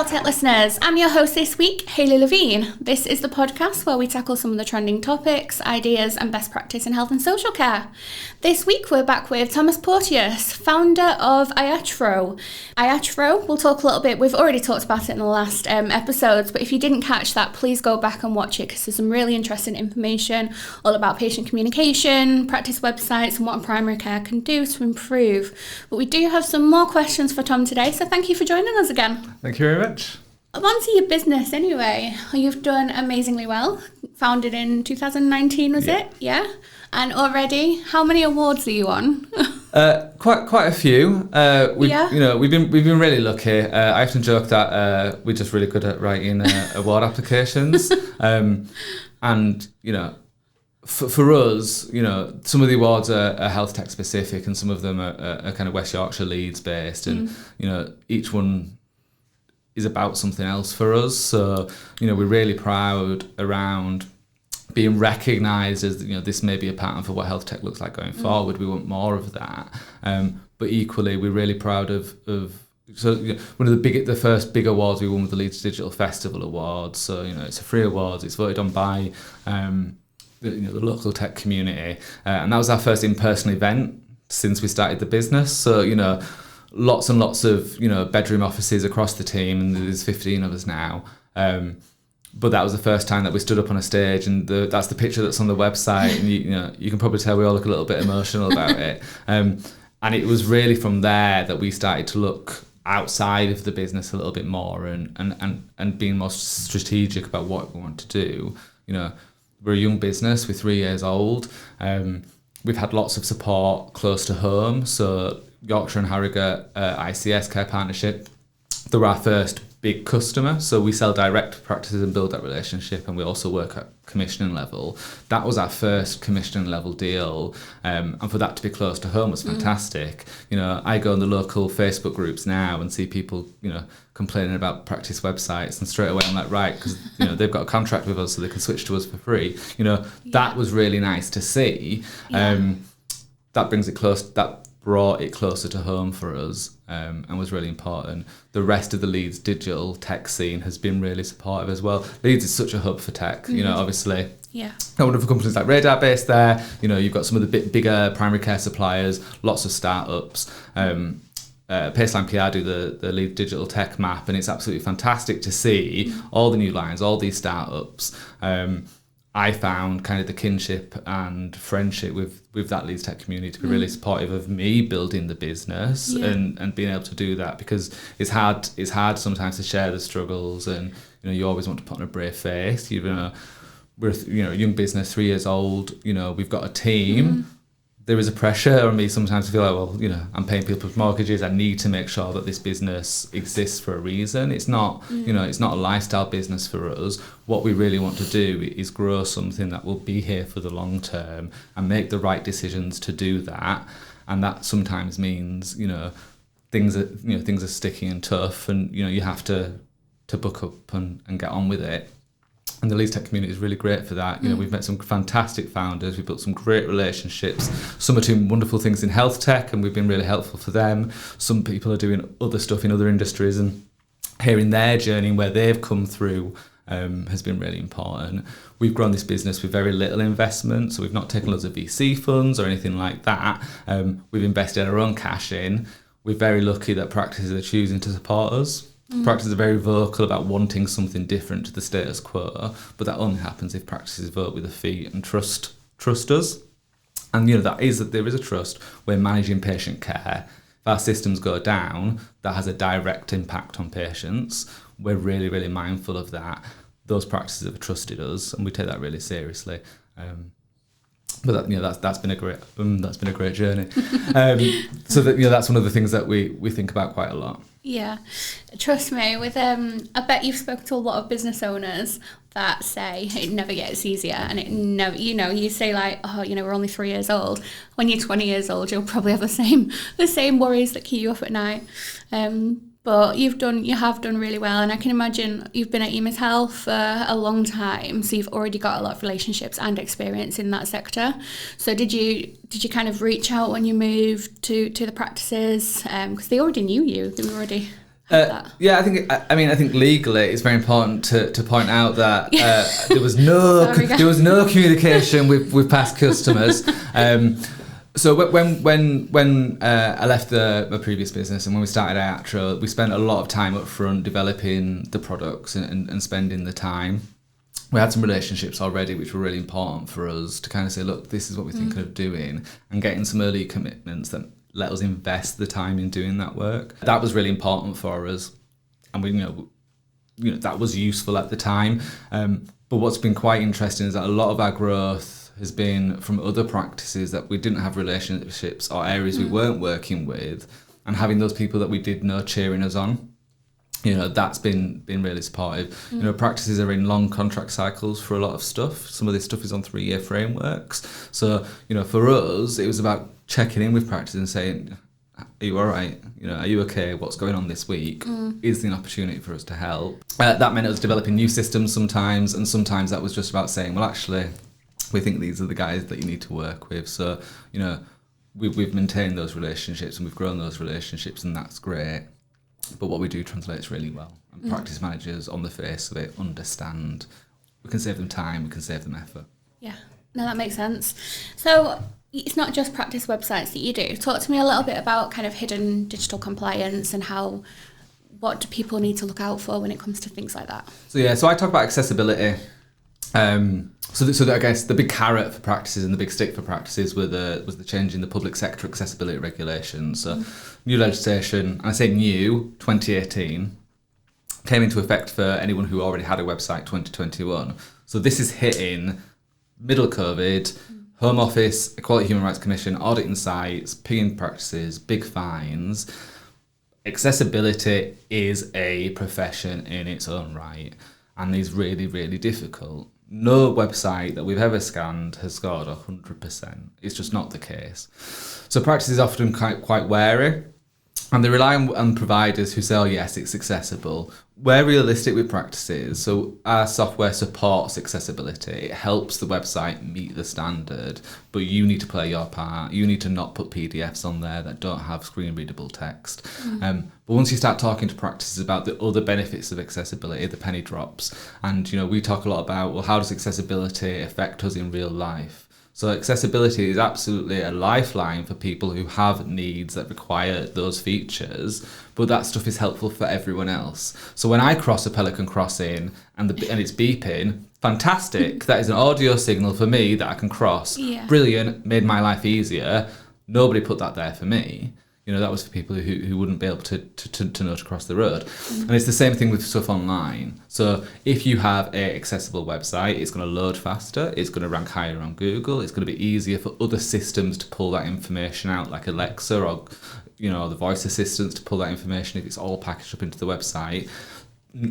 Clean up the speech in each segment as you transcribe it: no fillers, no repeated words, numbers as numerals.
Tech listeners, I'm your host this week, Hayley Levene. This is the podcast where we tackle some of the trending topics, ideas and best practice in health and social care. This week we're back with Thomas Porteus, founder of iatro. iatro, we'll talk a little bit, we've already talked about it in the last episodes, but if you didn't catch that, please go back and watch it because there's some really interesting information all about patient communication, practice websites and what primary care can do to improve. But we do have some more questions for Tom today, so thank you for joining us again. Thank you very much. Onto your business anyway. You've done amazingly well. Founded in 2019, was it? Yeah. And already, how many awards are you on? Quite a few. We've been really lucky. I often joke that we're just really good at writing award applications. And you know, for us, you know, some of the awards are health tech specific, and some of them are kind of West Yorkshire, Leeds based, and you know, each one is about something else for us. So, you know, we're really proud around being recognised as, you know, this may be a pattern for what health tech looks like going forward. We want more of that. But equally, we're really proud of so, you know, one of the first big awards we won with the Leeds Digital Festival Awards. So, you know, it's a free award. It's voted on by the local tech community, and that was our first in-person event since we started the business. So, you know, lots and lots of, you know, bedroom offices across the team, and there's 15 of us now. But that was the first time that we stood up on a stage, and that's the picture that's on the website, and you can probably tell we all look a little bit emotional about it. And it was really from there that we started to look outside of the business a little bit more, and being more strategic about what we want to do. You know, we're a young business, we're 3 years old. We've had lots of support close to home, so Yorkshire and Harrogate ICS Care Partnership, they're our first big customer, so we sell direct to practices and build that relationship, and we also work at commissioning level. That was our first commissioning level deal, and for that to be close to home was fantastic. You know, I go in the local Facebook groups now and see people, you know, complaining about practice websites, and straight away I'm like, right, because, you know, they've got a contract with us so they can switch to us for free. You know, that was really nice to see. That brings it close, that brought it closer to home for us, and was really important. The rest of the Leeds digital tech scene has been really supportive as well. Leeds is such a hub for tech, you know, obviously. Yeah. Wonderful companies like Radar based there. You know, you've got some of the bigger primary care suppliers, lots of startups. Paceline PR do the Leeds digital tech map, and it's absolutely fantastic to see all the new lines, all these startups. I found kind of the kinship and friendship with that Leeds tech community to be really supportive of me building the business, and being able to do that, because it's hard sometimes to share the struggles, and you know, you always want to put on a brave face. You know, we're a young business, 3 years old. You know, we've got a team. There is a pressure on me sometimes to feel like, well, you know, I'm paying people's mortgages. I need to make sure that this business exists for a reason. It's not, you know, it's not a lifestyle business for us. What we really want to do is grow something that will be here for the long term, and make the right decisions to do that. And that sometimes means, you know, things are sticky and tough, and you know, you have to buck up and get on with it. And the Leeds Tech community is really great for that. You know, we've met some fantastic founders. We've built some great relationships. Some are doing wonderful things in health tech, and we've been really helpful for them. Some people are doing other stuff in other industries, and hearing their journey and where they've come through has been really important. We've grown this business with very little investment, so we've not taken loads of VC funds or anything like that. We've invested our own cash in. We're very lucky that practices are choosing to support us. Practices are very vocal about wanting something different to the status quo, but that only happens if practices vote with their feet and trust us. And you know, there is a trust. We're managing patient care. If our systems go down, that has a direct impact on patients. We're really, really mindful of that. Those practices have trusted us, and we take that really seriously. But that, you know, that's been a great journey. So that, you know, that's one of the things that we think about quite a lot. Yeah, trust me. With I bet you've spoken to a lot of business owners that say it never gets easier, and it never. You know, you say like, oh, you know, we're only 3 years old. When you're 20 years old, you'll probably have the same worries that keep you up at night. But you have done really well, and I can imagine you've been at EMIS Health for a long time, so you've already got a lot of relationships and experience in that sector. So did you kind of reach out when you moved to the practices, because they already knew you? They were already Yeah, I think legally it's very important to point out that there was no communication with past customers. So when I left my previous business and when we started iatro, we spent a lot of time up front developing the products and spending the time. We had some relationships already which were really important for us to kind of say, look, this is what we're thinking of doing, and getting some early commitments that let us invest the time in doing that work. That was really important for us, and we that was useful at the time. But what's been quite interesting is that a lot of our growth has been from other practices that we didn't have relationships or areas we weren't working with, and having those people that we did know cheering us on. That's been really supportive. Practices are in long contract cycles for a lot of stuff. Some of this stuff is on 3-year frameworks. So, for us, it was about checking in with practice and saying, are you all right? Are you okay? What's going on this week? Is there an opportunity for us to help? That meant it was developing new systems sometimes, and sometimes that was just about saying, well, actually, we think these are the guys that you need to work with. So, we've maintained those relationships and we've grown those relationships, and that's great. But what we do translates really well. And practice managers, on the face of it, understand. We can save them time, we can save them effort. Yeah, no, that makes sense. So it's not just practice websites that you do. Talk to me a little bit about kind of hidden digital compliance and what do people need to look out for when it comes to things like that? So I talk about accessibility. So I guess the big carrot for practices and the big stick for practices was the change in the public sector accessibility regulations. So new legislation, and I say new, 2018, came into effect for anyone who already had a website 2021. So this is hitting middle COVID, Home Office, Equality Human Rights Commission, auditing sites, pinging practices, big fines. Accessibility is a profession in its own right and is really, really difficult. No website that we've ever scanned has scored 100%. It's just not the case. So practice is often quite wary, and they rely on providers who say, oh yes, it's accessible. We're realistic with practices, so our software supports accessibility. It helps the website meet the standard, but you need to play your part. You need to not put PDFs on there that don't have screen readable text. But once you start talking to practices about the other benefits of accessibility, the penny drops. And we talk a lot about, well, how does accessibility affect us in real life? So accessibility is absolutely a lifeline for people who have needs that require those features, but that stuff is helpful for everyone else. So when I cross a pelican crossing and it's beeping, fantastic. That is an audio signal for me that I can cross. Yeah. Brilliant, made my life easier. Nobody put that there for me. That was for people who wouldn't be able to know to cross the road. And it's the same thing with stuff online. So if you have an accessible website, it's going to load faster, it's going to rank higher on Google, it's going to be easier for other systems to pull that information out, like Alexa or the voice assistants to pull that information if it's all packaged up into the website.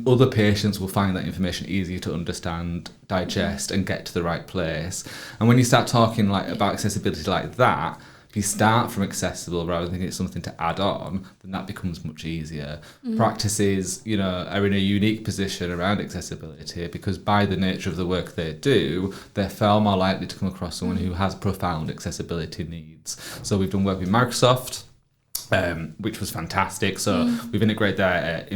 Other patients will find that information easier to understand, digest, and get to the right place. And when you start talking about accessibility like that, if you start from accessible rather than thinking it's something to add on, then that becomes much easier. Practices, are in a unique position around accessibility because by the nature of the work they do, they're far more likely to come across someone who has profound accessibility needs. So we've done work with Microsoft, which was fantastic. So we've integrated their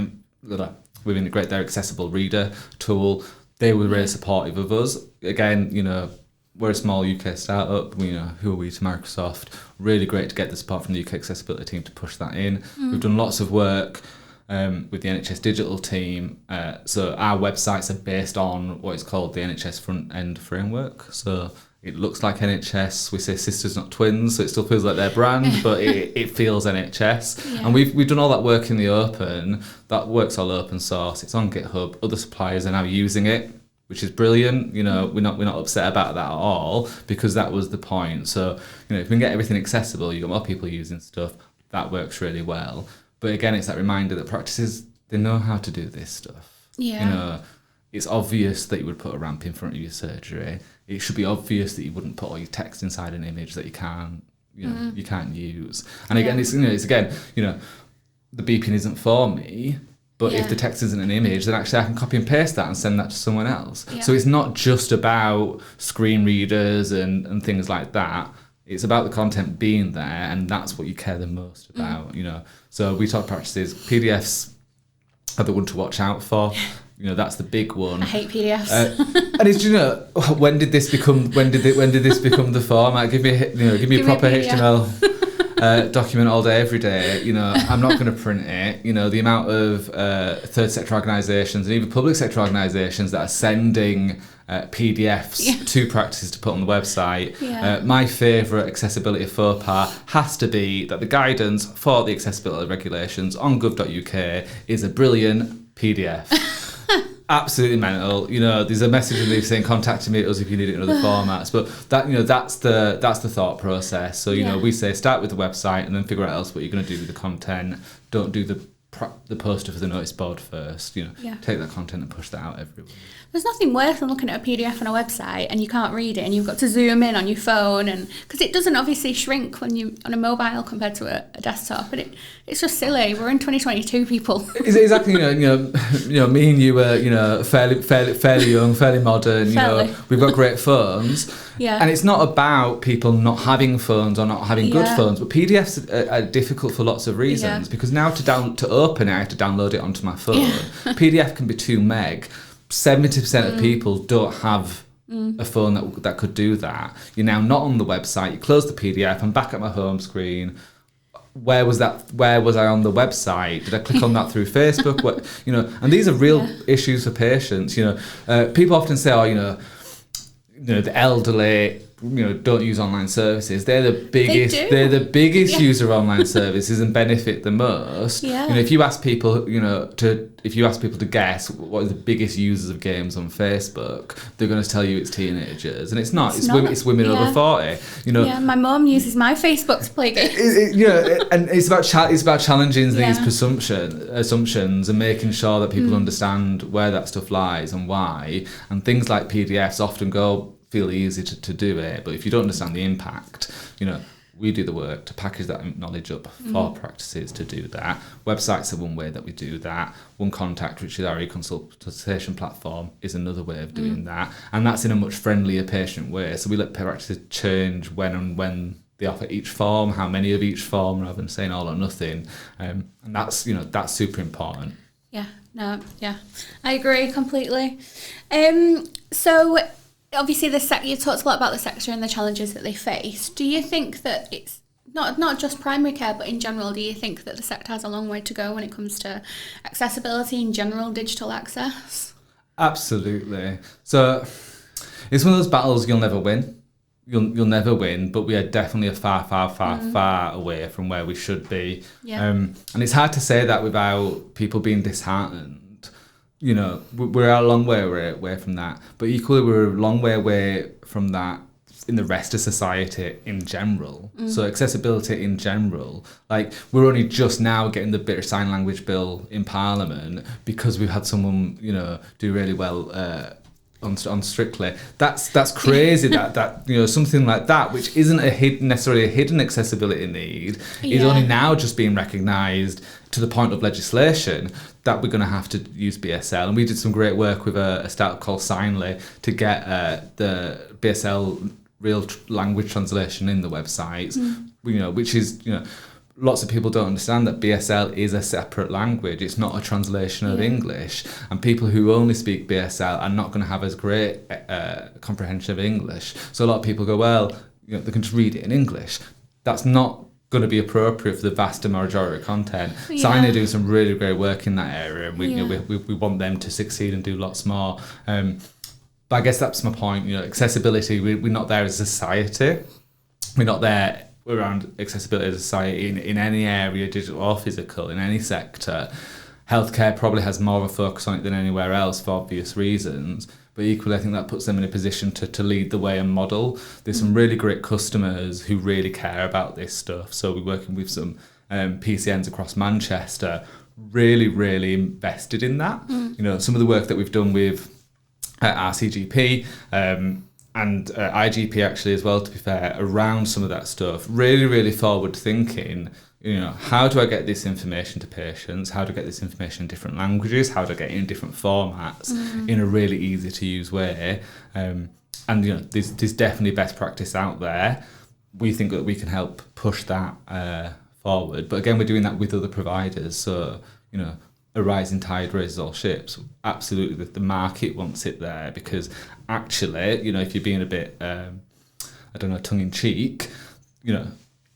accessible reader tool. They were really supportive of us. Again, we're a small UK startup. Who are we to Microsoft? Really great to get the support from the UK accessibility team to push that in. We've done lots of work with the NHS digital team. So our websites are based on what is called the NHS front end framework. So it looks like NHS. We say sisters, not twins, so it still feels like their brand, but it feels NHS. Yeah. And we've done all that work in the open. That work's all open source. It's on GitHub. Other suppliers are now using it, which is brilliant. We're not upset about that at all because that was the point. So if we can get everything accessible, you've got more people using stuff. That works really well. But again, it's that reminder that practices, they know how to do this stuff. Yeah. It's obvious that you would put a ramp in front of your surgery. It should be obvious that you wouldn't put all your text inside an image that you can't use. And again, it's the beeping isn't for me. But if the text isn't an image, then actually I can copy and paste that and send that to someone else. Yeah. So it's not just about screen readers and things like that. It's about the content being there, and that's what you care the most about. So we talk practices. PDFs are the one to watch out for. That's the big one. I hate PDFs. And it's, when did this become the format? Give me a proper HTML document all day, every day. I'm not going to print it. The amount of third sector organisations and even public sector organisations that are sending PDFs to practices to put on the website. My favourite accessibility faux pas has to be that the guidance for the accessibility regulations on gov.uk is a brilliant PDF. Absolutely mental. There's a message in there saying contact me us if you need it in other formats. But that's the thought process. So we say start with the website and then figure out else what you're going to do with the content. Don't do the poster for the notice board first. Take that content and push that out everywhere. There's nothing worse than looking at a PDF on a website and you can't read it and you've got to zoom in on your phone, and because it doesn't obviously shrink when you on a mobile compared to a desktop, and it's just silly. We're in 2022, people. Exactly. Me and you were fairly young, fairly modern. We've got great phones. And it's not about people not having phones or not having good phones, but PDFs are difficult for lots of reasons. Because now to open it, I have to download it onto my phone. PDF can be 2 meg. 70% of people don't have a phone that could do that. You're now not on the website. You close the PDF. I'm back at my home screen. Where was that? Where was I on the website? Did I click on that through Facebook? And these are real issues for patients. People often say, the elderly, don't use online services. They're the biggest. They're the biggest user of online services and benefit the most. If you ask people, to guess what are the biggest users of games on Facebook, they're going to tell you it's teenagers, and it's not. It's women over 40. My mum uses my Facebook to play games. And it's about challenging these assumptions and making sure that people understand where that stuff lies and why. And things like PDFs often feel easy to do it, but if you don't understand the impact, we do the work to package that knowledge up for practices to do that. Websites are one way that we do that. One Contact, which is our e-consultation platform, is another way of doing that, and that's in a much friendlier patient way. So we let practices change when they offer each form, how many of each form, rather than saying all or nothing, and that's super important. I agree completely. So obviously you talked a lot about the sector and the challenges that they face. Do you think that it's not just primary care, but in general, do you think that the sector has a long way to go when it comes to accessibility and general digital access? Absolutely. So it's one of those battles you'll never win. You'll never win, but we are definitely far away from where we should be. And it's hard to say that without people being disheartened. We're a long way away from that, but equally we're a long way away from that in the rest of society in general. So accessibility in general, we're only just now getting the British Sign Language Bill in Parliament because we've had someone do really well on Strictly. That's crazy. that something like that, which isn't necessarily a hidden accessibility need, is only now just being recognised to the point of legislation that we're going to have to use BSL. And we did some great work with a startup called Signly to get the BSL real language translation in the websites. Which is lots of people don't understand that BSL is a separate language. It's not a translation of English. And people who only speak BSL are not going to have as great comprehension of English. So a lot of people go, well, they can just read it in English. That's not going to be appropriate for the vast majority of content. Signly do some really great work in that area, and we want them to succeed and do lots more. But I guess that's my point. Accessibility, we're not there as a society. We're not there around accessibility as a society in any area, digital or physical, in any sector. Healthcare probably has more of a focus on it than anywhere else for obvious reasons, but equally I think that puts them in a position to lead the way and model. There's some really great customers who really care about this stuff. So we're working with some PCNs across Manchester, really invested in that. Some of the work that we've done with RCGP and IGP actually as well, to be fair, around some of that stuff, really forward thinking. How do I get this information to patients? How do I get this information in different languages? How do I get it in different formats in a really easy to use way? And there's definitely best practice out there. We think that we can help push that forward. But again, we're doing that with other providers. So a rising tide raises all ships. Absolutely, the market wants it there, because actually, you know, if you're being a bit, tongue-in-cheek, you know,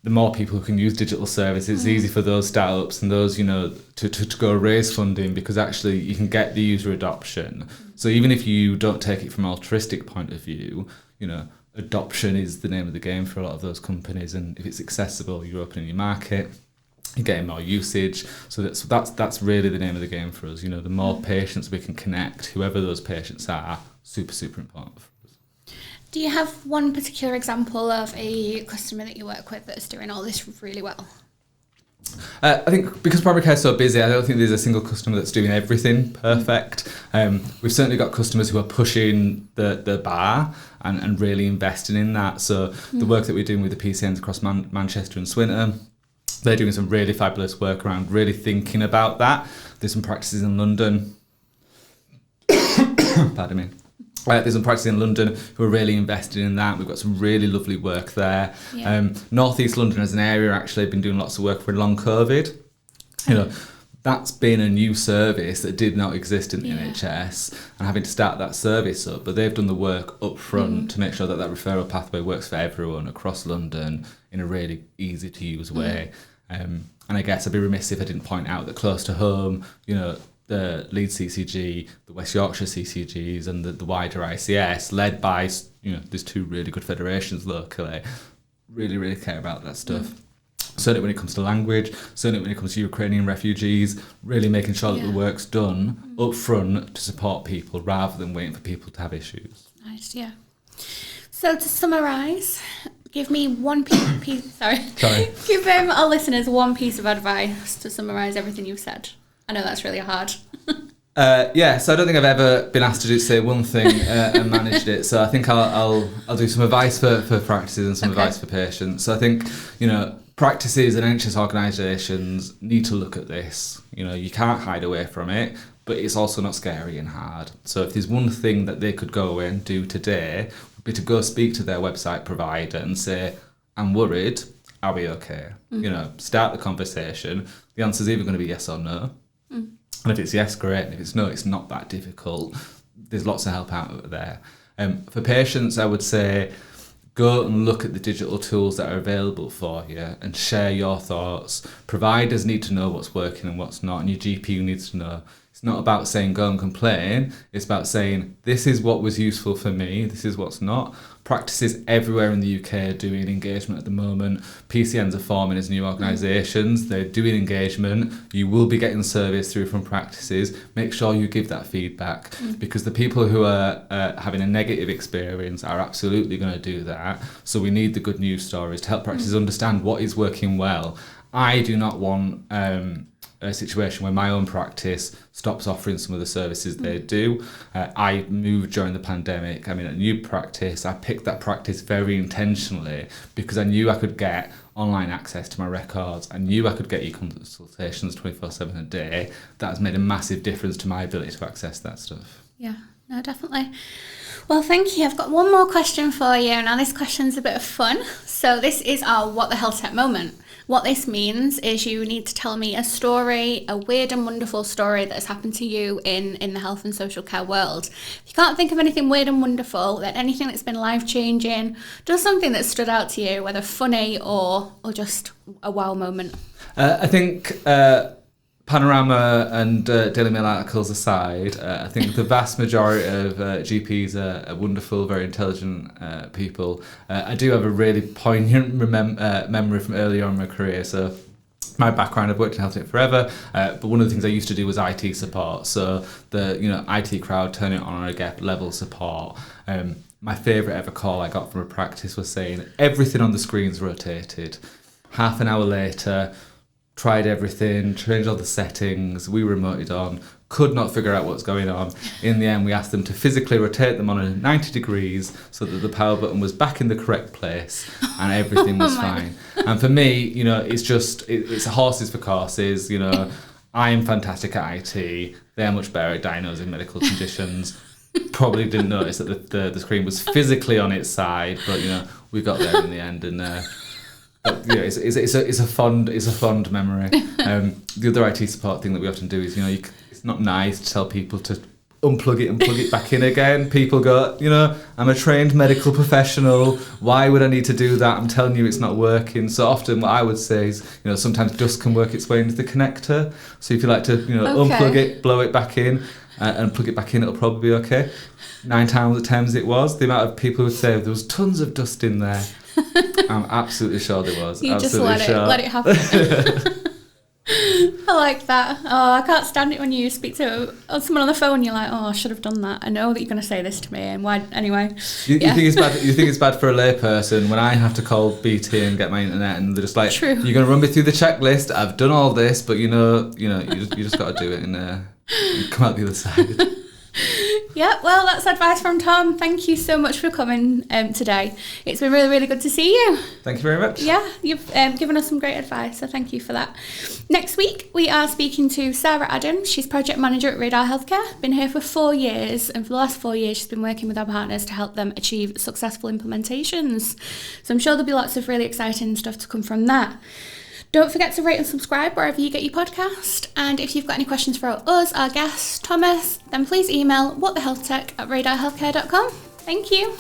the more people who can use digital services, it's easy for those startups and those, you know, to go raise funding, because actually you can get the user adoption. So even if you don't take it from an altruistic point of view, you know, adoption is the name of the game for a lot of those companies. And if it's accessible, you're opening your market, you're getting more usage. So that's really the name of the game for us. You know, the more patients we can connect, whoever those patients are, super, super important for us. Do you have one particular example of a customer that you work with that's doing all this really well? I think because primary care is so busy, I don't think there's a single customer that's doing everything perfect. We've certainly got customers who are pushing the bar and really investing in that. So the work that we're doing with the PCNs across Manchester and Swinton, they're doing some really fabulous work around really thinking about that. There's some practices in London. Pardon me. There's some practices in London who are really invested in that. We've got some really lovely work there. Yeah. North East London as an area actually have been doing lots of work for long COVID. You know, that's been a new service that did not exist in the NHS, and having to start that service up. But they've done the work up front to make sure that referral pathway works for everyone across London in a really easy to use way. And I guess I'd be remiss if I didn't point out that close to home, you know, the Leeds CCG, the West Yorkshire CCGs, and the wider ICS, led by, you know, there's two really good federations locally, really, really care about that stuff. Certainly when it comes to language, certainly when it comes to Ukrainian refugees, really making sure that the work's done up front to support people rather than waiting for people to have issues. Nice, yeah. So to summarise, give me one piece sorry. Give our listeners one piece of advice to summarise everything you've said. I know that's really hard. So I don't think I've ever been asked to say one thing and managed it. So I think I'll do some advice for practices and some advice for patients. So I think, you know, practices and NHS organisations need to look at this. You know, you can't hide away from it, but it's also not scary and hard. So if there's one thing that they could go away and do today, would be to go speak to their website provider and say, I'm worried, are we okay? You know, start the conversation. The answer's either going to be yes or no. And if it's yes, great. And if it's no, it's not that difficult. There's lots of help out there. For patients, I would say go and look at the digital tools that are available for you and share your thoughts. Providers need to know what's working and what's not, and your GP needs to know. It's not about saying go and complain. It's about saying this is what was useful for me, this is what's not. Practices everywhere in the UK are doing engagement at the moment. PCNs are forming as new organisations. They're doing engagement. You will be getting surveys through from practices. Make sure you give that feedback, because the people who are having a negative experience are absolutely going to do that. So we need the good news stories to help practices understand what is working well. I do not want a situation where my own practice stops offering some of the services they do. I moved during the pandemic. I'm in a new practice. I picked that practice very intentionally because I knew I could get online access to my records. I knew I could get e-consultations 24/7 a day. That has made a massive difference to my ability to access that stuff. Yeah, no, definitely. Well, thank you. I've got one more question for you. Now, this question's a bit of fun. So this is our What the Health Tech moment. What this means is you need to tell me a story, a weird and wonderful story that has happened to you in the health and social care world. If you can't think of anything weird and wonderful, then anything that's been life-changing, just something that stood out to you, whether funny or just a wow moment. I think Panorama and Daily Mail articles aside, I think the vast majority of GPs are wonderful, very intelligent people. I do have a really poignant memory from earlier on in my career. So my background, I've worked in health tech forever, but one of the things I used to do was IT support. So the IT crowd, turn it on a get level support. My favourite ever call I got from a practice was saying everything on the screen's rotated. Half an hour later, tried everything, changed all the settings, we remoted on, could not figure out what's going on. In the end, we asked them to physically rotate them on 90 degrees so that the power button was back in the correct place and everything was fine. And for me, it's horses for courses. I am fantastic at IT. They're much better at diagnosing medical conditions. Probably didn't notice that the screen was physically on its side, but we got there in the end, and But yeah, it's a fond memory. The other IT support thing that we often do is, it's not nice to tell people to unplug it and plug it back in again. People go, I'm a trained medical professional. Why would I need to do that? I'm telling you it's not working. So often what I would say is, sometimes dust can work its way into the connector. So if you like to, unplug it, blow it back in, and plug it back in, it'll probably be okay. 9 times out of 10 it was. The amount of people who would say there was tons of dust in there. I'm absolutely sure there was. You just let it happen. I like that. Oh, I can't stand it when you speak to someone on the phone and you're like, I should have done that. I know that you're going to say this to me, and why? Anyway. You think it's bad? You think it's bad for a layperson when I have to call BT and get my internet, and they're just like, True. You're going to run me through the checklist. I've done all this, but you just got to do it and come out the other side. Yeah, well, that's advice from Tom. Thank you so much for coming today. It's been really, really good to see you. Thank you very much. Yeah, you've given us some great advice, so thank you for that. Next week, we are speaking to Sarah Adams. She's project manager at Radar Healthcare. Been here for 4 years, and for the last 4 years, she's been working with our partners to help them achieve successful implementations. So I'm sure there'll be lots of really exciting stuff to come from that. Don't forget to rate and subscribe wherever you get your podcast. And if you've got any questions for us, our guest, Thomas, then please email whatthehealthtech@radarhealthcare.com. Thank you.